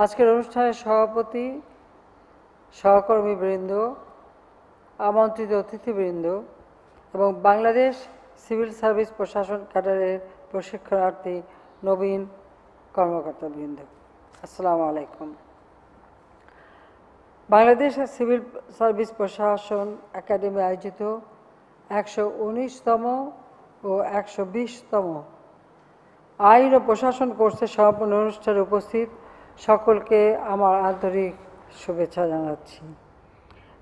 আজকের অনুষ্ঠানের সভাপতি, সহকর্মীবৃন্দ, আমন্ত্রিত অতিথিবৃন্দ এবং বাংলাদেশ সিভিল সার্ভিস প্রশাসন ক্যাডারের প্রশিক্ষণার্থী নবীন কর্মকর্তাবৃন্দ, আসসালামু আলাইকুম। বাংলাদেশ সিভিল সার্ভিস প্রশাসন একাডেমি আয়োজিত 119তম ও 120তম আইন ও প্রশাসন কোর্সের সমাপনী অনুষ্ঠানে উপস্থিত সকলকে আমার আন্তরিক শুভেচ্ছা জানাচ্ছি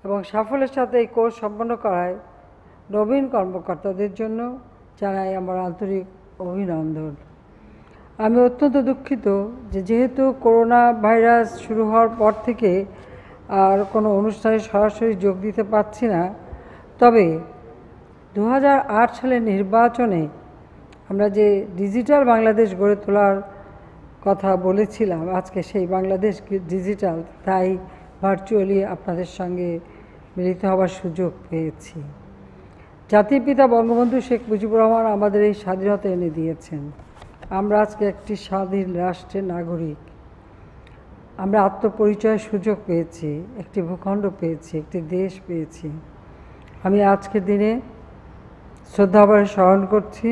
এবং সাফল্যের সাথে এই কোর্স সম্পন্ন করায় নবীন কর্মকর্তাদের জন্য জানাই আমার আন্তরিক অভিনন্দন। আমি অত্যন্ত দুঃখিত যেহেতু করোনা ভাইরাস শুরু হওয়ার পর থেকে আর কোনো অনুষ্ঠানে সরাসরি যোগ দিতে পারছি না। তবে 2008 সালের নির্বাচনে আমরা যে ডিজিটাল বাংলাদেশ গড়ে তোলার কথা বলেছিলাম, আজকে সেই বাংলাদেশ ডিজিটাল, তাই ভার্চুয়ালি আপনাদের সঙ্গে মিলিত হওয়ার সুযোগ পেয়েছি। জাতির পিতা বঙ্গবন্ধু শেখ মুজিবুর রহমান আমাদের এই স্বাধীনতা এনে দিয়েছেন। আমরা আজকে একটি স্বাধীন রাষ্ট্রের নাগরিক। আমরা আত্মপরিচয়ের সুযোগ পেয়েছি, একটি ভূখণ্ড পেয়েছি, একটি দেশ পেয়েছি। আমি আজকের দিনে শ্রদ্ধাভরে স্মরণ করছি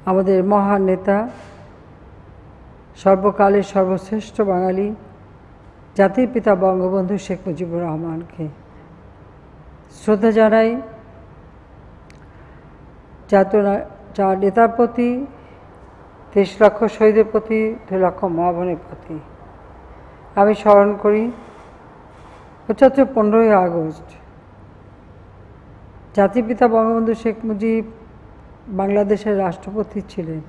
আমাদের মহান নেতা, সর্বকালের সর্বশ্রেষ্ঠ বাঙালি, জাতির পিতা বঙ্গবন্ধু শেখ মুজিবুর রহমানকে। শ্রদ্ধা জানাই যার নেতার প্রতি, 23 লক্ষ শহীদের প্রতি, 2 লক্ষ মা বোনের প্রতি। আমি স্মরণ করি 15ই আগস্ট জাতির পিতা বঙ্গবন্ধু শেখ মুজিব বাংলাদেশের রাষ্ট্রপতি ছিলেন।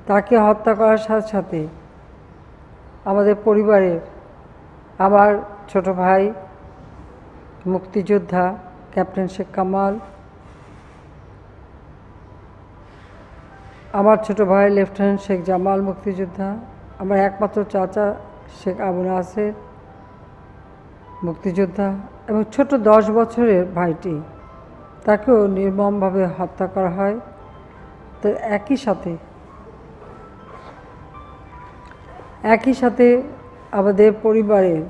তাকে হত্যা করার সাথে সাথে আমাদের পরিবারের আমার ছোট ভাই মুক্তিযোদ্ধা ক্যাপ্টেন শেখ কামাল, আমার ছোট ভাই লেফটেন্যান্ট শেখ জামাল মুক্তিযোদ্ধা, আমার একমাত্র চাচা শেখ আবু নাসের মুক্তিযোদ্ধা এবং ছোট 10 বছরের ভাইটি, তাকেও নির্মমভাবে হত্যা করা হয়। তো একই সাথে আমাদের পরিবারের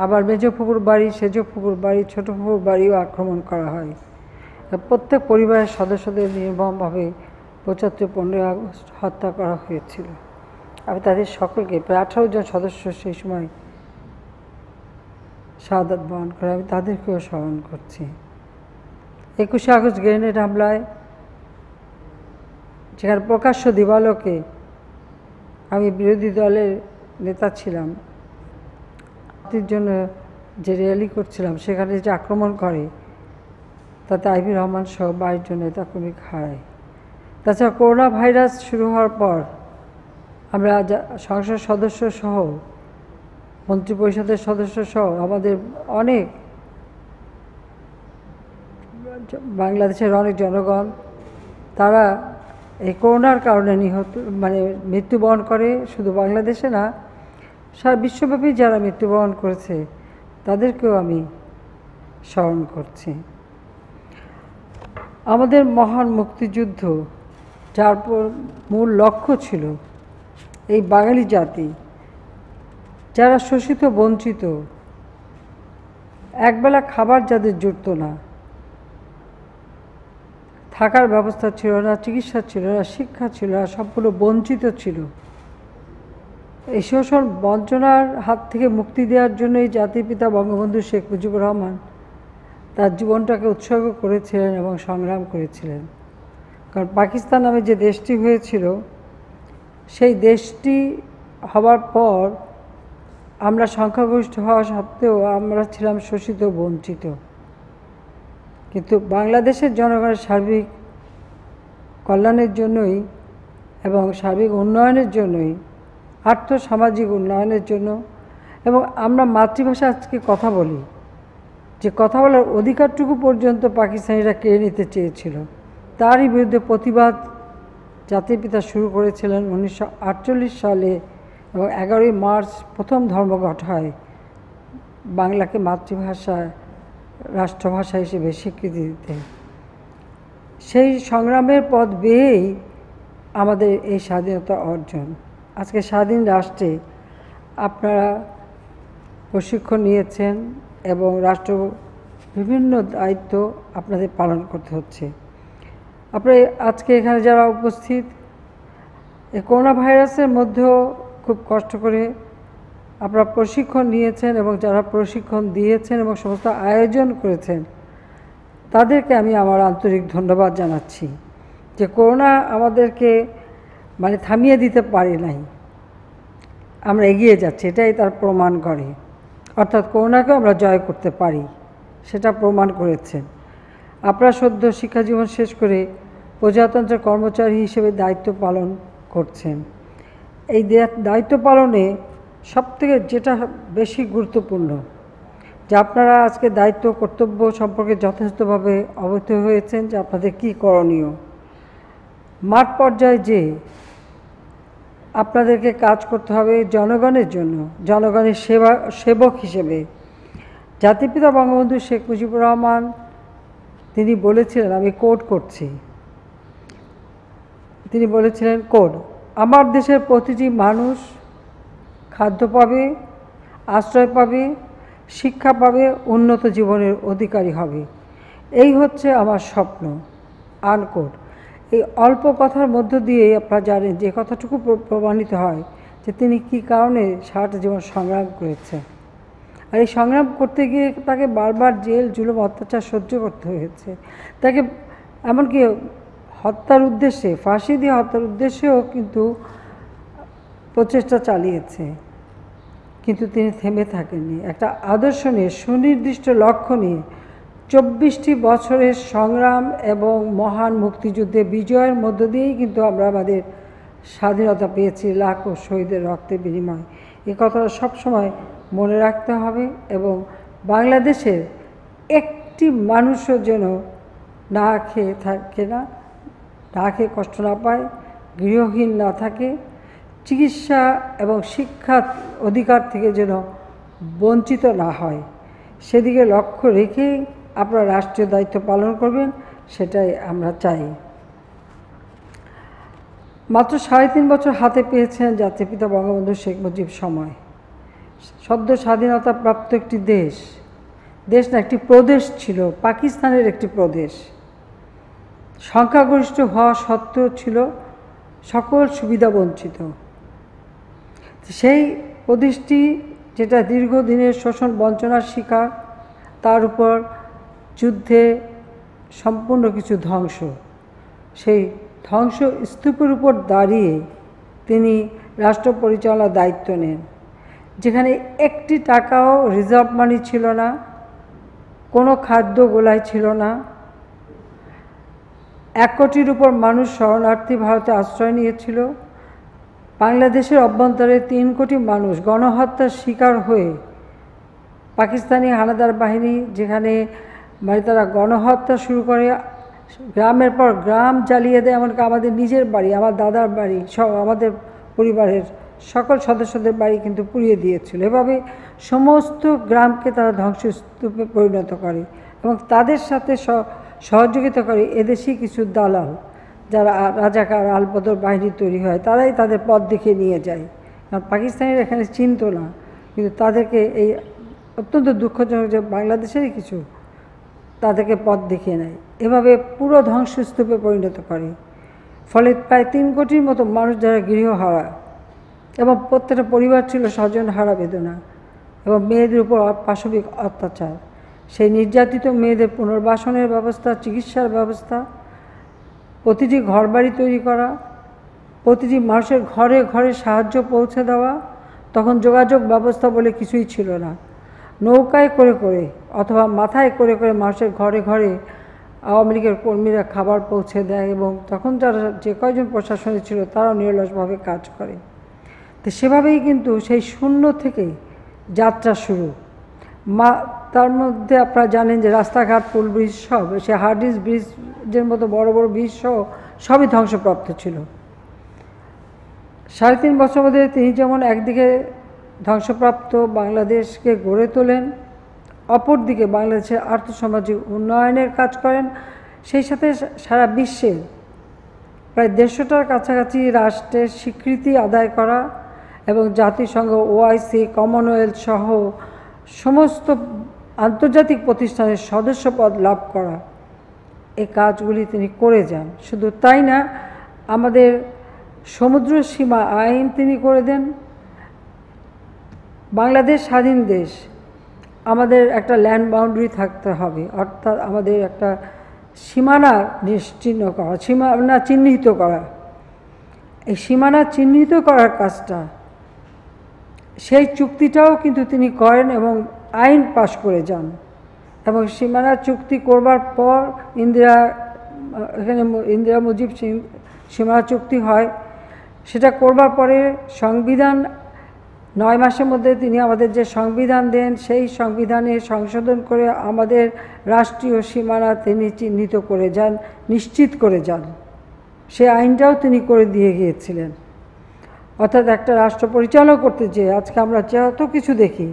আবার মেজ ফুপুর বাড়ি, সেজ ফুপুর বাড়ি, ছোট ফুপুর বাড়িও আক্রমণ করা হয়। প্রত্যেক পরিবারের সদস্যদের নির্মমভাবে 15ই আগস্ট হত্যা করা হয়েছিল। আমি তাদের সকলকে, প্রায় 18 জন সদস্য সেই সময় শাহাদাত বরণ করে, আমি তাদেরকেও স্মরণ করছি। 21শে আগস্ট গ্রেনেড হামলায়, যেখানে প্রকাশ্য দিবালোকে আমি বিরোধী দলের নেতা ছিলাম, এর জন্য যে র্যালি করছিলাম, সেখানে যে আক্রমণ করে, তাতে আইবি রহমান সহ 22 জন নেতাকর্মী হারায়। তাছাড়া করোনা ভাইরাস শুরু হওয়ার পর আমরা সংসদ সদস্য সহ, মন্ত্রিপরিষদের সদস্য সহ আমাদের অনেক বাংলাদেশের অনেক জনগণ, তারা এই করোনার কারণে মৃত্যুবরণ করে। শুধু বাংলাদেশে না, সারা বিশ্বব্যাপী যারা মৃত্যুবরণ করেছে তাদেরকেও আমি স্মরণ করছি। আমাদের মহান মুক্তিযুদ্ধ, যার মূল লক্ষ্য ছিল এই বাঙালি জাতি, যারা শোষিত বঞ্চিত, একবেলা খাবার যাদের জুটত না, থাকার ব্যবস্থা ছিল না, চিকিৎসা ছিল না, শিক্ষা ছিল না, সবগুলো বঞ্চিত ছিল। এই শোষণ বঞ্চনার হাত থেকে মুক্তি দেওয়ার জন্যই জাতির পিতা বঙ্গবন্ধু শেখ মুজিবুর রহমান তার জীবনটাকে উৎসর্গ করেছিলেন এবং সংগ্রাম করেছিলেন। কারণ পাকিস্তান নামে যে দেশটি হয়েছিল, সেই দেশটি হবার পর আমরা সংখ্যাগরিষ্ঠ হওয়া সত্ত্বেও আমরা ছিলাম শোষিত, বঞ্চিত। কিন্তু বাংলাদেশের জনগণের সার্বিক কল্যাণের জন্যই এবং সার্বিক উন্নয়নের জন্যই, আর্থসামাজিক উন্নয়নের জন্য, এবং আমরা মাতৃভাষা আজকে কথা বলি, যে কথা বলার অধিকারটুকু পর্যন্ত পাকিস্তানিরা কেড়ে নিতে চেয়েছিল, তারই বিরুদ্ধে প্রতিবাদ জাতির পিতা শুরু করেছিলেন 1948 সালে এবং 11ই মার্চ প্রথম ধর্মঘট হয় বাংলাকে মাতৃভাষা, রাষ্ট্রভাষা হিসেবে স্বীকৃতি দিতে। সেই সংগ্রামের পথ বেয়েই আমাদের এই স্বাধীনতা অর্জন। আজকে স্বাধীন রাষ্ট্রে আপনারা প্রশিক্ষণ নিয়েছেন এবং রাষ্ট্র বিভিন্ন দায়িত্ব আপনাদের পালন করতে হচ্ছে। আপনারা আজকে এখানে যারা উপস্থিত, এই করোনা ভাইরাসের মধ্যেও খুব কষ্ট করে আপনারা প্রশিক্ষণ নিয়েছেন এবং যারা প্রশিক্ষণ দিয়েছেন এবং সমস্ত আয়োজন করেছেন তাদেরকে আমি আমার আন্তরিক ধন্যবাদ জানাচ্ছি। যে করোনা আমাদেরকে থামিয়ে দিতে পারে নাই, আমরা এগিয়ে যাচ্ছি, এটাই তার প্রমাণ করে। অর্থাৎ করোনাকেও আমরা জয় করতে পারি, সেটা প্রমাণ করেছেন। আপনারা সদ্য শিক্ষাজীবন শেষ করে প্রজাতন্ত্রের কর্মচারী হিসেবে দায়িত্ব পালন করছেন। এই দায়িত্ব পালনে সবথেকে যেটা বেশি গুরুত্বপূর্ণ যে আপনারা আজকে দায়িত্ব কর্তব্য সম্পর্কে যথেষ্টভাবে অবহিত হয়েছেন যে আপনাদের কী করণীয়। মাঠ পর্যায়ে যে আপনাদেরকে কাজ করতে হবে জনগণের জন্য, জনগণের সেবক হিসেবে। জাতিপিতা বঙ্গবন্ধু শেখ মুজিবুর রহমান তিনি বলেছিলেন, আমি কোট করছি, তিনি বলেছিলেন কোট, আমার দেশের প্রতিটি মানুষ খাদ্য পাবে, আশ্রয় পাবে, শিক্ষা পাবে, উন্নত জীবনের অধিকারী হবে, এই হচ্ছে আমার স্বপ্ন, আনকোট। এই অল্প কথার মধ্য দিয়ে আপনারা জানেন যে কথাটুকু প্রমাণিত হয় যে তিনি কী কারণে সারাটা জীবন সংগ্রাম করেছেন। আর এই সংগ্রাম করতে গিয়ে তাকে বারবার জেল জুলুম অত্যাচার সহ্য করতে হয়েছে। তাকে এমনকি হত্যার উদ্দেশ্যে, ফাঁসি দিয়ে হত্যার উদ্দেশ্যেও কিন্তু প্রচেষ্টা চালিয়েছে, কিন্তু তিনি থেমে থাকেননি। একটা আদর্শ নিয়ে, সুনির্দিষ্ট লক্ষ্য নিয়ে 24টি বছরের সংগ্রাম এবং মহান মুক্তিযুদ্ধে বিজয়ের মধ্য দিয়েই কিন্তু আমরা আমাদের স্বাধীনতা পেয়েছি, লাখো শহীদের রক্তের বিনিময়। এই কথাটা সবসময় মনে রাখতে হবে এবং বাংলাদেশের একটি মানুষও যেন না খেয়ে থাকে না, না খেয়ে কষ্ট না পায়, গৃহহীন না থাকে, চিকিৎসা এবং শিক্ষার অধিকার থেকে যেন বঞ্চিত না হয়, সেদিকে লক্ষ্য রেখেই আপনারা রাষ্ট্রীয় দায়িত্ব পালন করবেন, সেটাই আমরা চাই। মাত্র 3.5 বছর হাতে পেয়েছেন জাতিপিতা বঙ্গবন্ধু শেখ মুজিব সময়। সদ্য স্বাধীনতা প্রাপ্ত একটি দেশ, দেশ না একটি প্রদেশ ছিল, পাকিস্তানের একটি প্রদেশ। সংখ্যাগরিষ্ঠ হওয়া সত্ত্বেও ছিল সকল সুবিধা বঞ্চিত। সেই প্রদেশটি যেটা দীর্ঘদিনের শোষণ বঞ্চনার শিকার, তার উপর যুদ্ধে সম্পূর্ণ কিছু ধ্বংস, সেই ধ্বংস স্তূপের উপর দাঁড়িয়ে তিনি রাষ্ট্র পরিচালনার দায়িত্ব নেন, যেখানে একটি টাকাও রিজার্ভ মানি ছিল না, কোনো খাদ্য গোলায় ছিল না। 1 কোটির উপর মানুষ শরণার্থী ভারতে আশ্রয় নিয়েছিল। বাংলাদেশের অভ্যন্তরে 3 কোটি মানুষ গণহত্যার শিকার হয়ে পাকিস্তানি হানাদার বাহিনী যেখানে তারা গণহত্যা শুরু করে, গ্রামের পর গ্রাম জ্বালিয়ে দেয়, এমনকি আমাদের নিজের বাড়ি, আমার দাদার বাড়ি, সব আমাদের পরিবারের সকল সদস্যদের বাড়ি কিন্তু পুড়িয়ে দিয়েছিল। এভাবে সমস্ত গ্রামকে তারা ধ্বংসস্তূপে পরিণত করে এবং তাদের সাথে সহযোগিতা করে এদেশি কিছু দালাল, যারা রাজাকার আলবদর বাহিনী তৈরি হয়, তারাই তাদের পথ দেখিয়ে নিয়ে যায়। কারণ পাকিস্তানিরা এখানে চিনত না, কিন্তু তাদেরকে এই অত্যন্ত দুঃখজনক যে বাংলাদেশেরই কিছু তাদেরকে পথ দেখিয়ে নেয়, এভাবে পুরো ধ্বংসস্তূপে পরিণত করে। ফলে প্রায় 3 কোটির মতো মানুষ যারা গৃহহারা এবং প্রত্যেকটা পরিবার ছিল স্বজনহারা বেদনা এবং মেয়েদের উপর পাশবিক অত্যাচার, সেই নির্যাতিত মেয়েদের পুনর্বাসনের ব্যবস্থা, চিকিৎসার ব্যবস্থা, প্রতিটি ঘরবাড়ি তৈরি করা, প্রতিটি মানুষের ঘরে ঘরে সাহায্য পৌঁছে দেওয়া। তখন যোগাযোগ ব্যবস্থা বলে কিছুই ছিল না, নৌকায় করে করে অথবা মাথায় করে করে মানুষের ঘরে ঘরে আওয়ামী লীগের কর্মীরা খাবার পৌঁছে দেয় এবং তখন যারা যে কয়জন প্রশাসনে ছিল তারাও নিরলসভাবে কাজ করে। তো সেভাবেই কিন্তু সেই শূন্য থেকে যাত্রা শুরু। তার মধ্যে আপনারা জানেন যে রাস্তাঘাট, পুল ব্রিজ সব, সে হার্ডিস ব্রিজের মতো বড় বড় ব্রিজ সহ সবই ধ্বংসপ্রাপ্ত ছিল। 3.5 বছর মধ্যে তিনি যেমন একদিকে ধ্বংসপ্রাপ্ত বাংলাদেশকে গড়ে তোলেন, অপরদিকে বাংলাদেশের আর্থসামাজিক উন্নয়নের কাজ করেন, সেই সাথে সারা বিশ্বের প্রায় 150টার কাছাকাছি রাষ্ট্রের স্বীকৃতি আদায় করা এবং জাতিসংঘ, ওআইসি, কমনওয়েলথ সহ সমস্ত আন্তর্জাতিক প্রতিষ্ঠানের সদস্যপদ লাভ করা, এই কাজগুলি তিনি করে যান। শুধু তাই না, আমাদের সমুদ্র সীমা আইন তিনি করে দেন। বাংলাদেশ স্বাধীন দেশ, আমাদের একটা ল্যান্ড বাউন্ডারি থাকতে হবে, অর্থাৎ আমাদের একটা সীমানা নিশ্চিহ্ন করা, সীমানা চিহ্নিত করা। এই সীমানা চিহ্নিত করার কাজটা, সেই চুক্তিটাও কিন্তু তিনি করেন এবং আইন পাশ করে যান। এবং সীমানা চুক্তি করবার পর ইন্দিরা মুজিব সীমানা চুক্তি হয়। সেটা করবার পরে সংবিধান 9 মাসের মধ্যে তিনি আমাদের যে সংবিধান দেন, সেই সংবিধানে সংশোধন করে আমাদের রাষ্ট্রীয় সীমানা তিনি চিহ্নিত করে যান, নিশ্চিত করে যান। সে আইনটাও তিনি করে দিয়ে গিয়েছিলেন। অর্থাৎ একটা রাষ্ট্র পরিচালনা করতে যেয়ে আজকে আমরা যত কিছু দেখি,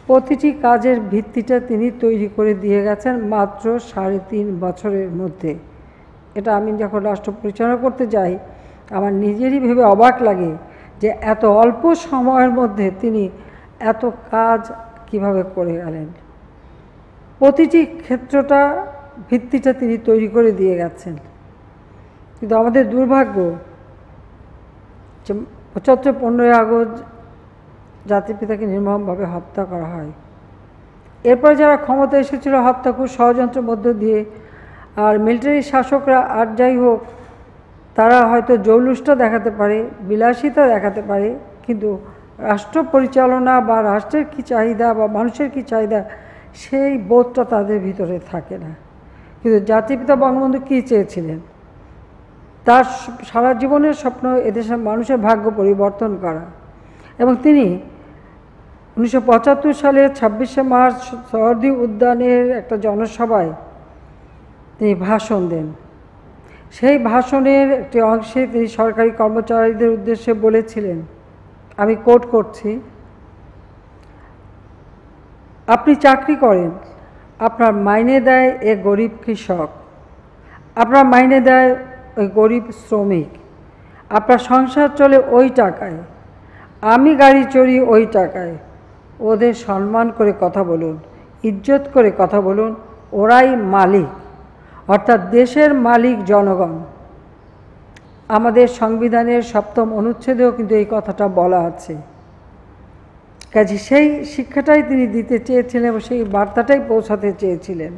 প্রতিটি কাজের ভিত্তিটা তিনি তৈরি করে দিয়ে গেছেন মাত্র 3.5 বছরের মধ্যে। এটা আমি যখন রাষ্ট্র পরিচালনা করতে যাই, আমার নিজেরই ভেবে অবাক লাগে যে এত অল্প সময়ের মধ্যে তিনি এত কাজ কিভাবে করে গেলেন। প্রতিটি ক্ষেত্রটা, ভিত্তিটা তিনি তৈরি করে দিয়ে গেছেন। কিন্তু আমাদের দুর্ভাগ্য যে 15ই আগস্ট জাতির পিতাকে নির্মমভাবে হত্যা করা হয়। এরপরে যারা ক্ষমতা এসেছিল হত্যা খুব ষড়যন্ত্রের মধ্য দিয়ে, আর মিলিটারি শাসকরা আর যাই হোক, তারা হয়তো জৌলুসটা দেখাতে পারে, বিলাসিতা দেখাতে পারে, কিন্তু রাষ্ট্র পরিচালনা বা রাষ্ট্রের কী চাহিদা বা মানুষের কী চাহিদা, সেই বোধটা তাদের ভিতরে থাকে না। কিন্তু জাতিপিতা বঙ্গবন্ধু কী চেয়েছিলেন? তার সারা জীবনের স্বপ্ন এদেশের মানুষের ভাগ্য পরিবর্তন করা। এবং তিনি 1975 সালের 26শে মার্চ সহ্যাদ্রি উদ্যানের একটা জনসভায় তিনি ভাষণ দেন। সেই ভাষণের একটি অংশে তিনি সরকারি কর্মচারীদের উদ্দেশ্যে বলেছিলেন, আমি কোট করছি, আপনি চাকরি করেন, আপনার মাইনে দেয় এ গরিব কৃষক, আপনার মাইনে দেয় ওই গরিব শ্রমিক, আপনার সংসার চলে ওই টাকায়, আমি গাড়ি চড়ি ওই টাকায়। ওদের সম্মান করে কথা বলুন, ইজ্জত করে কথা বলুন, ওরাই মালিক, অর্থাৎ দেশের মালিক জনগণ। আমাদের সংবিধানের 7ম অনুচ্ছেদেও কিন্তু এই কথাটা বলা আছে। কাজে সেই শিক্ষাটাই তিনি দিতে চেয়েছিলেন এবং সেই বার্তাটাই পৌঁছাতে চেয়েছিলেন।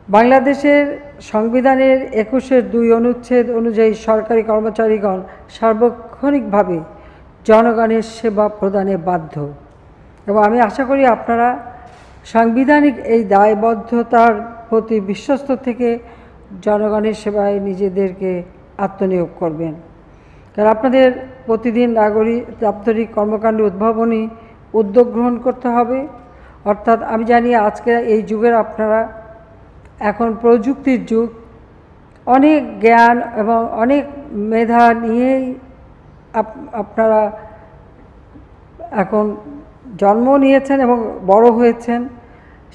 বাংলাদেশের সংবিধানের 21-এর 2 অনুচ্ছেদ অনুযায়ী সরকারি কর্মচারীগণ সার্বক্ষণিকভাবে জনগণের সেবা প্রদানে বাধ্য। এবং আমি আশা করি আপনারা সাংবিধানিক এই দায়বদ্ধতার প্রতি বিশ্বস্ত থেকে জনগণের সেবায় নিজেদেরকে আত্মনিয়োগ করবেন। কারণ আপনাদের প্রতিদিন দাপ্তরিক কর্মকাণ্ডে উদ্ভাবনী উদ্যোগ গ্রহণ করতে হবে। অর্থাৎ আমি জানি আজকে এই যুগের আপনারা, এখন প্রযুক্তির যুগ, অনেক জ্ঞান এবং অনেক মেধা নিয়েই আপনারা এখন জন্ম নিয়েছেন এবং বড় হয়েছেন।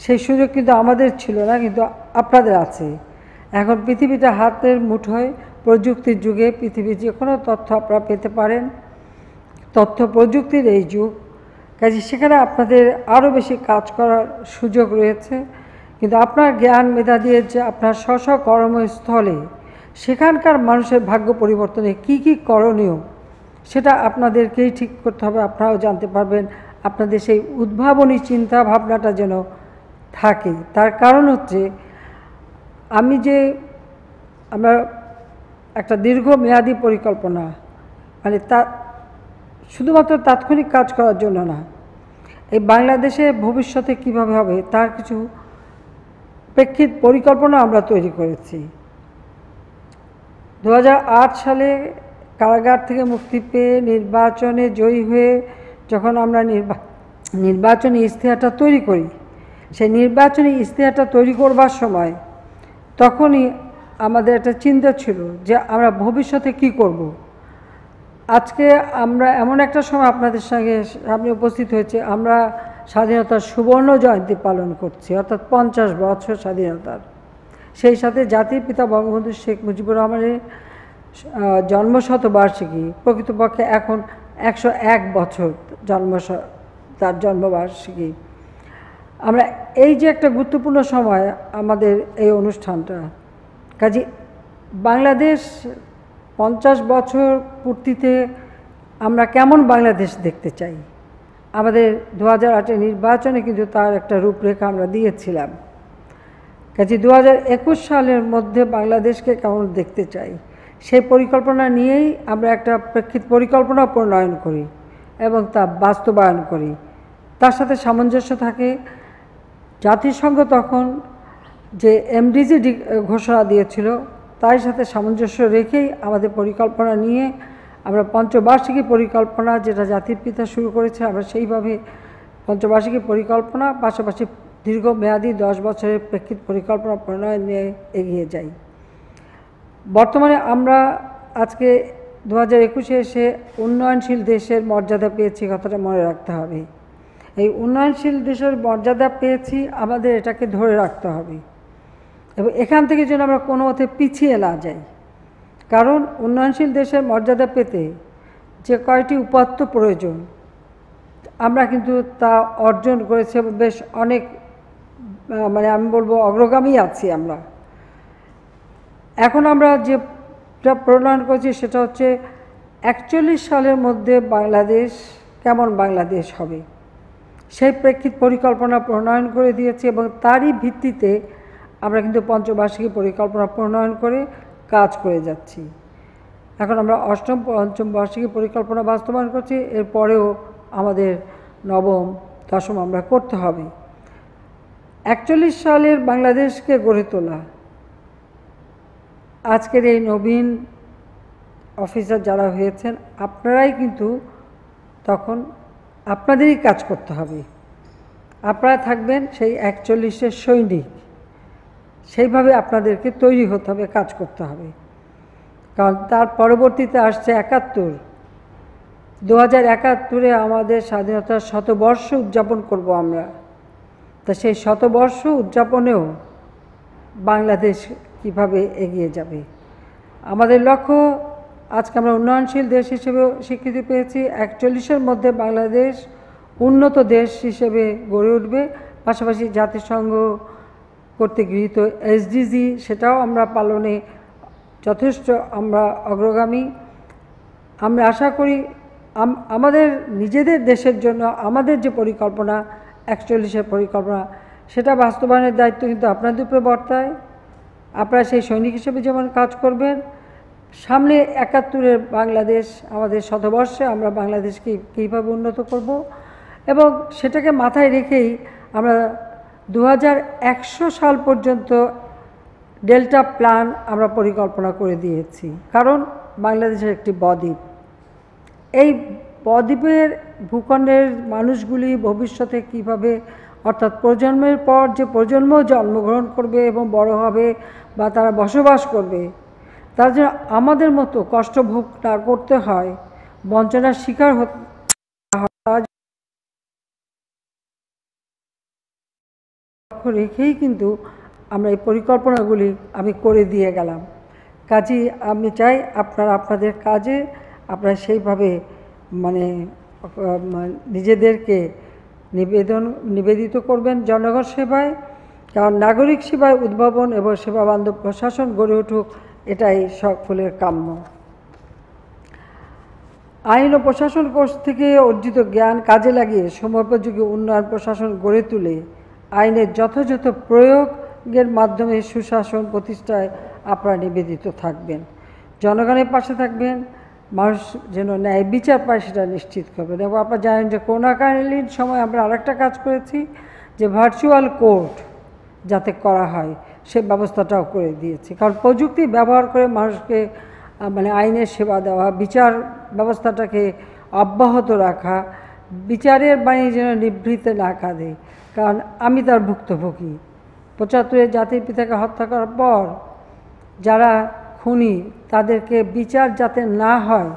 সেই সুযোগ কিন্তু আমাদের ছিল না, কিন্তু আপনাদের আছে। এখন পৃথিবীটা হাতের মুঠোয়, প্রযুক্তির যুগে পৃথিবীর যে কোনো তথ্য আপনারা পেতে পারেন। তথ্য প্রযুক্তির এই যুগ, কাজে সেখানে আপনাদের আরও বেশি কাজ করার সুযোগ রয়েছে। কিন্তু আপনার জ্ঞান মেধা দিয়ে যে আপনার স্ব কর্মস্থলে সেখানকার মানুষের ভাগ্য পরিবর্তনে কি কি করণীয়, সেটা আপনাদেরকেই ঠিক করতে হবে। আপনারাও জানতে পারবেন, আপনাদের সেই উদ্ভাবনী চিন্তা ভাবনাটা যেন থাকে। তার কারণ হচ্ছে, আমরা একটা দীর্ঘমেয়াদী পরিকল্পনা, মানে তা শুধুমাত্র তাৎক্ষণিক কাজ করার জন্য না, এই বাংলাদেশে ভবিষ্যতে কিভাবে হবে তার কিছু প্রেক্ষিত পরিকল্পনা আমরা তৈরি করেছি। 2008 সালে কারাগার থেকে মুক্তি পেয়ে নির্বাচনে জয়ী হয়ে যখন আমরা নির্বাচনী ইশতেহারটা তৈরি করি, সেই নির্বাচনী ইশতেহারটা তৈরি করবার সময় তখনই আমাদের একটা চিন্তা ছিল যে আমরা ভবিষ্যতে কি করব। আজকে আমরা এমন একটা সময় আপনাদের সঙ্গে সামনে উপস্থিত হয়েছে, আমরা স্বাধীনতার সুবর্ণ জয়ন্তী পালন করছি, অর্থাৎ 50 বছর স্বাধীনতার। সেই সাথে জাতির পিতা বঙ্গবন্ধু শেখ মুজিবুর রহমানের জন্মশতবার্ষিকী, প্রকৃতপক্ষে এখন 101 বছর তার জন্মবার্ষিকী। আমরা এই যে একটা গুরুত্বপূর্ণ সময় আমাদের এই অনুষ্ঠানটা, কাজে বাংলাদেশ 50 বছর পূর্তিতে আমরা কেমন বাংলাদেশ দেখতে চাই, আমাদের 2008 নির্বাচনে কিন্তু তার একটা রূপরেখা আমরা দিয়েছিলাম। কাজে 2021 সালের মধ্যে বাংলাদেশকে কেমন দেখতে চাই, সেই পরিকল্পনা নিয়েই আমরা একটা প্রেক্ষিত পরিকল্পনা প্রণয়ন করি এবং তা বাস্তবায়ন করি। তার সাথে সামঞ্জস্য থাকে, জাতিসংঘ তখন যে এমডিজি ঘোষণা দিয়েছিল তার সাথে সামঞ্জস্য রেখেই আমাদের পরিকল্পনা নিয়ে আমরা পঞ্চবার্ষিকী পরিকল্পনা, যেটা জাতির পিতা শুরু করেছে, আমরা সেইভাবে পঞ্চবার্ষিকী পরিকল্পনা পাশাপাশি দীর্ঘমেয়াদী 10 বছরের প্রেক্ষিত পরিকল্পনা প্রণয়ন নিয়ে এগিয়ে যাই। বর্তমানে আমরা আজকে 2021-এ এসে উন্নয়নশীল দেশের মর্যাদা পেয়েছি, কথাটা মনে রাখতে হবে। এই উন্নয়নশীল দেশের মর্যাদা পেয়েছি, আমাদের এটাকে ধরে রাখতে হবে এবং এখান থেকে যেন আমরা কোনো মতে পিছিয়ে না যাই। কারণ উন্নয়নশীল দেশের মর্যাদা পেতে যে কয়টি উপাত্ত প্রয়োজন, আমরা কিন্তু তা অর্জন করেছি, বেশ অনেক, মানে আমি বলবো অগ্রগামী আছি আমরা। এখন আমরা যেটা প্রণয়ন করছি সেটা হচ্ছে 41 সালের মধ্যে বাংলাদেশ কেমন বাংলাদেশ হবে, সেই প্রেক্ষিত পরিকল্পনা প্রণয়ন করে দিয়েছি এবং তারই ভিত্তিতে আমরা কিন্তু পঞ্চবার্ষিকী পরিকল্পনা প্রণয়ন করে কাজ করে যাচ্ছি। এখন আমরা পঞ্চম বার্ষিকী পরিকল্পনা বাস্তবায়ন করছি, এরপরেও আমাদের নবম, দশম আমরা করতে হবে। 41 সালের বাংলাদেশকে গড়ে তোলা, আজকের এই নবীন অফিসার যারা হয়েছেন, আপনারাই কিন্তু তখন আপনাদেরই কাজ করতে হবে। আপনারা থাকবেন সেই 41-এর সৈনিক, সেইভাবে আপনাদেরকে তৈরি হতে হবে, কাজ করতে হবে। কারণ তার পরবর্তীতে আসছে 71। 2071-এ আমাদের স্বাধীনতার শতবর্ষ উদযাপন করব আমরা। তা সেই শতবর্ষ উদযাপনেও বাংলাদেশ কিভাবে এগিয়ে যাবে, আমাদের লক্ষ্য। আজকে আমরা উন্নয়নশীল দেশ হিসেবে স্বীকৃতি পেয়েছি, 41-এর মধ্যে বাংলাদেশ উন্নত দেশ হিসেবে গড়ে উঠবে। পাশাপাশি জাতিসংঘ কর্তৃক গৃহীত এসডিজি, সেটাও আমরা পালনে যথেষ্ট আমরা অগ্রগামী। আমরা আশা করি আমাদের নিজেদের দেশের জন্য আমাদের যে পরিকল্পনা 41-এর পরিকল্পনা, সেটা বাস্তবায়নের দায়িত্ব কিন্তু আপনাদের উপরে বর্তায়। আপনারা সেই সৈনিক হিসেবে যেমন কাজ করবেন, সামনে 71-এর বাংলাদেশ, আমাদের শতবর্ষে আমরা বাংলাদেশকে কীভাবে উন্নত করব, এবং সেটাকে মাথায় রেখেই আমরা 2100 সাল পর্যন্ত ডেল্টা প্ল্যান আমরা পরিকল্পনা করে দিয়েছি। কারণ বাংলাদেশের একটি বদ্বীপ, এই বদ্বীপের ভূখণ্ডের মানুষগুলি ভবিষ্যতে কিভাবে, অর্থাৎ প্রজন্মের পর যে প্রজন্ম জন্মগ্রহণ করবে এবং বড় হবে বা তারা বসবাস করবে, তার জন্য আমাদের মতো কষ্ট ভোগ না করতে হয়, বঞ্চনার শিকার হতে রেখেই কিন্তু আমরা এই পরিকল্পনাগুলি আমি করে দিয়ে গেলাম। কাজেই আমি চাই আপনারা আপনাদের কাজে আপনারা সেইভাবে মানে নিজেদেরকে নিবেদিত করবেন জনগণ সেবায়। কারণ নাগরিক সেবায় উদ্ভাবন এবং সেবাবান্ধব প্রশাসন গড়ে উঠুক, এটাই সকলের কাম্য। আইন ও প্রশাসন কোর্স থেকে অর্জিত জ্ঞান কাজে লাগিয়ে সময়োপযোগী উন্নয়ন প্রশাসন গড়ে তুলে আইনের যথাযথ প্রয়োগের মাধ্যমে সুশাসন প্রতিষ্ঠায় আপনারা নিবেদিত থাকবেন, জনগণের পাশে থাকবেন, মানুষ যেন ন্যায় বিচার পায় সেটা নিশ্চিত করবেন। এবং আপনারা জানেন যে করোনাকালীন সময় আমরা আরেকটা কাজ করেছি, যে ভার্চুয়াল কোর্ট যাতে করা হয় সে ব্যবস্থাটাও করে দিয়েছি। কারণ প্রযুক্তি ব্যবহার করে মানুষকে মানে আইনের সেবা দেওয়া, বিচার ব্যবস্থাটাকে অব্যাহত রাখা, বিচারের বাণী যেন নিভৃতে না কাঁদে। কারণ আমি তার ভুক্তভোগী। 75-এ জাতির পিতাকে হত্যা করার পর যারা খুনি তাদেরকে বিচার যাতে না হয়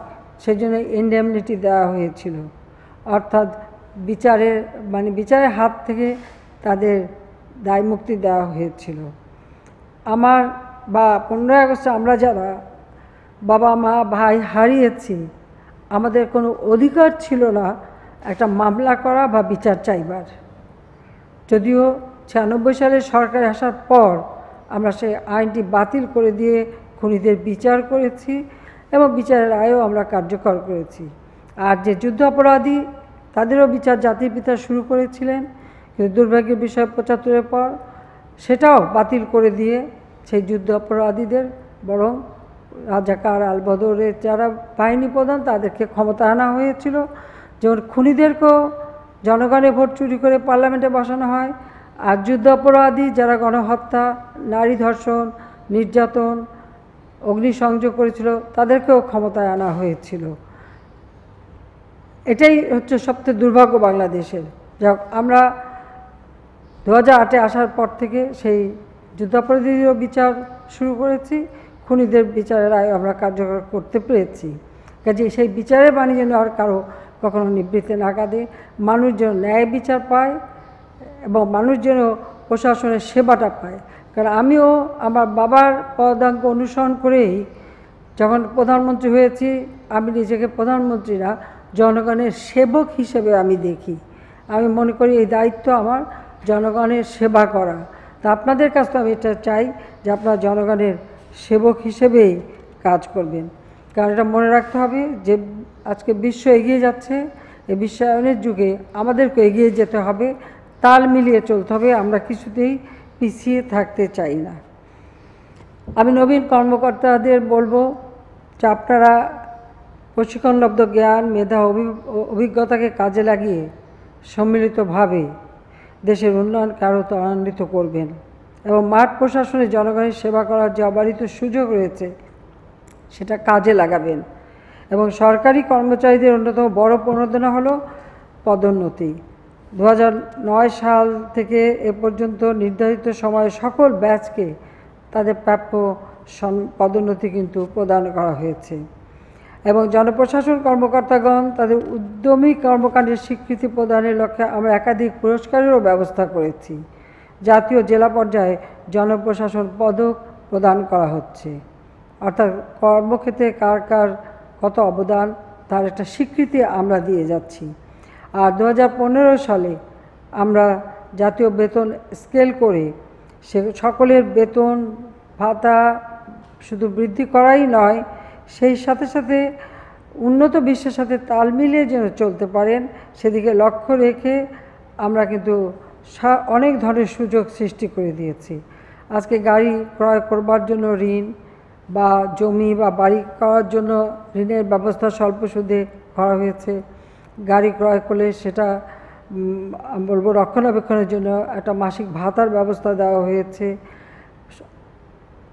সেজন্য ইনডেমনিটি দেওয়া হয়েছিল, অর্থাৎ বিচারের হাত থেকে তাদের দায়মুক্তি দেওয়া হয়েছিল। আমার বা 15ই আগস্টে আমরা যারা বাবা মা ভাই হারিয়েছি, আমাদের কোনো অধিকার ছিল না একটা মামলা করা বা বিচার চাইবার। যদিও 96 সালে সরকার আসার পর আমরা সেই আইনটি বাতিল করে দিয়ে খুনিদের বিচার করেছি এবং বিচারের রায়ও আমরা কার্যকর করেছি। আর যে যুদ্ধ অপরাধী তাদেরও বিচার জাতির পিতা শুরু করেছিলেন, কিন্তু দুর্ভাগ্যের বিষয় 75-এর পর সেটাও বাতিল করে দিয়ে সেই যুদ্ধ অপরাধীদের বরং রাজাকার আলবদরের যারা বাহিনী প্রধান তাদেরকে ক্ষমতা আনা হয়েছিল। যেমন খুনিদেরকেও জনগণের ভোট চুরি করে পার্লামেন্টে বসানো হয়, আর যুদ্ধ অপরাধী যারা গণহত্যা, নারী ধর্ষণ, নির্যাতন, অগ্নিসংযোগ করেছিল তাদেরকেও ক্ষমতায় আনা হয়েছিল। এটাই হচ্ছে সবচেয়ে দুর্ভাগ্য বাংলাদেশের। যাক, আমরা 2008-এ আসার পর থেকে সেই যুদ্ধাপরাধীদেরও বিচার শুরু করেছি, খুনিদের বিচারের রায় আমরা কার্যকর করতে পেরেছি। কাজে সেই বিচারের বাণী যেন আর কারো কখনো নিবৃত্তে না কাঁদে, মানুষ যেন ন্যায় বিচার পায় এবং মানুষ যেন প্রশাসনের সেবাটা পায়। কারণ আমিও আমার বাবার পদাঙ্ক অনুসরণ করেই যখন প্রধানমন্ত্রী হয়েছি, আমি নিজেকে প্রধানমন্ত্রী না, জনগণের সেবক হিসেবে আমি দেখি। আমি মনে করি এই দায়িত্ব আমার জনগণের সেবা করা। তা আপনাদের কাছ থেকে আমি এটা চাই যে আপনারা জনগণের সেবক হিসেবেই কাজ করবেন। কারণ এটা মনে রাখতে হবে যে আজকে বিশ্ব এগিয়ে যাচ্ছে, এই বিশ্বায়নের যুগে আমাদেরকে এগিয়ে যেতে হবে, তাল মিলিয়ে চলতে হবে, আমরা কিছুতেই পিছিয়ে থাকতে চাই না। আমি নবীন কর্মকর্তাদের বলবো যে আপনারা প্রশিক্ষণলব্ধ জ্ঞান, মেধা, অভিজ্ঞতাকে কাজে লাগিয়ে সম্মিলিতভাবে দেশের উন্নয়নকে আরও ত্বরান্বিত করবেন এবং মাঠ প্রশাসনে জনগণের সেবা করার যে অবারিত সুযোগ রয়েছে সেটা কাজে লাগাবেন। এবং সরকারি কর্মচারীদের অন্যতম বড় প্রণোদনা হলো পদোন্নতি। 2009 সাল থেকে এ পর্যন্ত নির্ধারিত সময়ে সকল ব্যাচকে তাদের প্রাপ্য পদোন্নতি কিন্তু প্রদান করা হয়েছে এবং জনপ্রশাসন কর্মকর্তাগণ তাদের উদ্যমী কর্মকাণ্ডের স্বীকৃতি প্রদানের লক্ষ্যে আমরা একাধিক পুরস্কারেরও ব্যবস্থা করেছি। জাতীয় জেলা পর্যায়ে জনপ্রশাসন পদক প্রদান করা হচ্ছে, অর্থাৎ কর্মক্ষেত্রে কার কার কত অবদান তার একটা স্বীকৃতি আমরা দিয়ে যাচ্ছি। আর 2015 সালে আমরা জাতীয় বেতন স্কেল করে সকলের বেতন ভাতা শুধু বৃদ্ধি করাই নয়, সেই সাথে সাথে উন্নত বিশ্বের সাথে তাল মিলিয়ে যেন চলতে পারেন সেদিকে লক্ষ্য রেখে আমরা কিন্তু অনেক ধরনের সুযোগ সৃষ্টি করে দিয়েছি। আজকে গাড়ি ক্রয় করবার জন্য ঋণ বা জমি বা বাড়ি করার জন্য ঋণের ব্যবস্থা স্বল্প সুদে করা হয়েছে। গাড়ি ক্রয় করলে সেটা বলবো রক্ষণাবেক্ষণের জন্য একটা মাসিক ভাতার ব্যবস্থা দেওয়া হয়েছে।